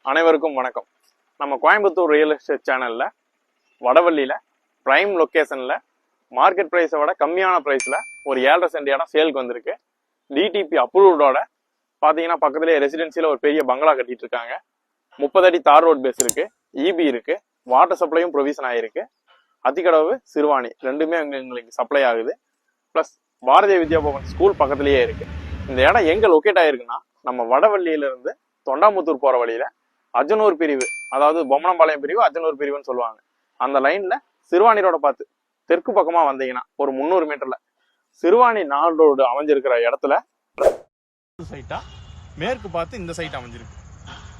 அனைவருக்கும் வணக்கம். நம்ம கோயம்புத்தூர் ரியல் எஸ்டேட் சேனல்ல வடவள்ளியில பிரைம் லொக்கேஷன்ல மார்க்கெட் பிரைஸை விட கம்மியான பிரைஸ்ல ஒரு 7.5 சென்ட் இடம் சேலுக்கு வந்திருக்கு. டிடிபி அப்ரூவ்டோட பாத்தீங்கன்னா பக்கத்திலேயே ரெசிடென்சியில ஒரு பெரிய பங்களா கட்டிட்டு இருக்காங்க. 30 அடி தார் ரோட் பேஸ் இருக்கு, இபி இருக்கு, வாட்டர் சப்ளையும் ப்ரொவிஷன் ஆயிருக்கு. அத்திக்கடவு சிறுவாணி ரெண்டுமே எங்களுக்கு சப்ளை ஆகுது. பிளஸ் பாரதிய வித்யா பவன் ஸ்கூல் பக்கத்திலேயே இருக்கு. இந்த இடம் எங்க லொக்கேட் ஆயிருக்குன்னா நம்ம வடவள்ளியில இருந்து தொண்டாமுத்தூர் போற வழியில அஜனூர் பிரிவு, அதாவது பொம்மனம்பாளையம் பிரிவு அஜனூர் பிரிவுன்னு சொல்லுவாங்க. அந்த லைன்ல சிறுவாணி ரோட பார்த்து தெற்கு பக்கமா வந்தீங்கன்னா ஒரு 300 மீட்டர்ல சிறுவாணி நாள் ரோடு அமைஞ்சிருக்கிற இடத்துல சைட்டா மேற்கு பார்த்து இந்த சைட் அமைஞ்சிருக்கு.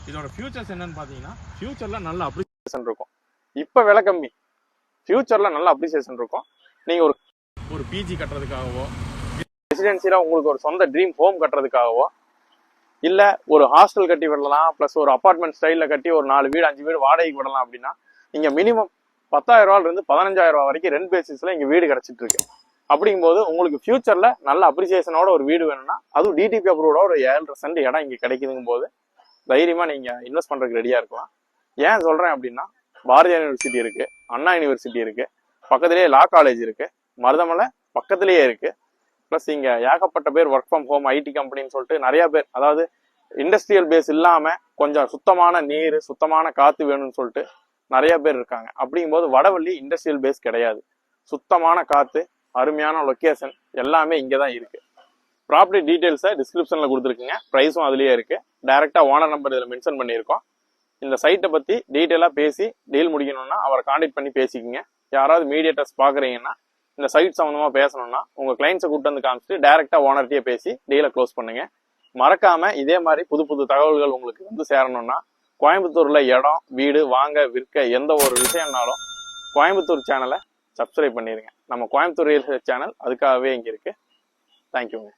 இதோட ஃபியூச்சர்ஸ் என்னன்னு பாத்தீங்கன்னா ஃபியூச்சர்ல நல்ல அப்ரிசியேஷன் இருக்கும். இப்ப விலை கம்மி, ஃபியூச்சர்ல நல்ல அப்ரிசியேஷன் இருக்கும். நீங்க ஒரு பிஜி கட்டுறதுக்காகவோ, ரெசிடென்சியில உங்களுக்கு ஒரு சொந்த ட்ரீம் ஹோம் கட்டுறதுக்காகவோ, இல்ல ஒரு ஹாஸ்டல் கட்டி விடலாம், பிளஸ் ஒரு அபார்ட்மெண்ட் ஸ்டைல்ல கட்டி ஒரு 4 வீடு 5 வீடு வாடகைக்கு விடலாம் அப்படின்னா இங்க மினிமம் 10,000 ரூபாயில இருந்து 15,000 ரூபாய் வரைக்கும் ரெண்ட் பேசிஸ்ல இங்க வீடு கிடைச்சிட்டு இருக்கு. அப்படிங்கும்போது உங்களுக்கு ஃபியூச்சர்ல நல்ல அப்ரிசியேஷனோட ஒரு வீடு வேணும்னா, அதுவும் டிடிபி அப்ரூவோட ஒரு 7.5 சென்ட் இடம் இங்க கிடைக்குதுங்கும் போது தைரியமா நீங்க இன்வெஸ்ட் பண்றதுக்கு ரெடியா இருக்கலாம். ஏன் சொல்றேன் அப்படின்னா, பாரதியார் யூனிவர்சிட்டி இருக்கு, அண்ணா யூனிவர்சிட்டி இருக்கு, பக்கத்திலேயே லா காலேஜ் இருக்கு, மருதமலை பக்கத்திலேயே இருக்கு. பிளஸ் இங்க ஏகப்பட்ட பேர் ஒர்க் ஃப்ரம் ஹோம், ஐடி கம்பெனின்னு சொல்லிட்டு நிறைய பேர், அதாவது இண்டஸ்ட்ரியல் பேஸ் இல்லாம கொஞ்சம் சுத்தமான நீர் சுத்தமான காத்து வேணும்னு சொல்லிட்டு நிறைய பேர் இருக்காங்க. அப்படிங்கும்போது வடவள்ளி இண்டஸ்ட்ரியல் பேஸ் கிடையாது, சுத்தமான காத்து, அருமையான லொக்கேஷன் எல்லாமே இங்கதான் இருக்கு. ப்ராப்பர்ட்டி டீடைல்ஸை டிஸ்கிரிப்ஷன்ல கொடுத்துருக்குங்க, ப்ரைஸும் அதுலயே இருக்கு. டைரக்டா ஓனர் நம்பர் இதுல மென்ஷன் பண்ணியிருக்கோம். இந்த சைட்டை பத்தி டீட்டெயிலா பேசி டீல் முடிக்கணும்னா அவரை கான்டாக்ட் பண்ணி பேசிக்கிங்க. யாராவது மீடியேட்டர்ஸ் பாக்குறீங்கன்னா, இந்த சைட் சம்பந்தமா பேசணும்னா உங்க கிளைண்ட்ஸை கூட்டு வந்து காமிச்சிட்டு டைரக்டா ஓனர்கிட்டயே பேசி டீலை க்ளோஸ் பண்ணுங்க. மறக்காம இதே மாதிரி புது புது தகவல்கள் உங்களுக்கு வந்து சேரணும்னா, கோயம்புத்தூர்ல இடம் வீடு வாங்க விற்க எந்த ஒரு விஷயம்னாலும் கோயம்புத்தூர் சேனலை சப்ஸ்கிரைப் பண்ணிருங்க. நம்ம கோயம்புத்தூர் ரியல் எஸ்டேட் சேனல் அதுக்காகவே இங்க இருக்கு. தேங்க்யூங்க.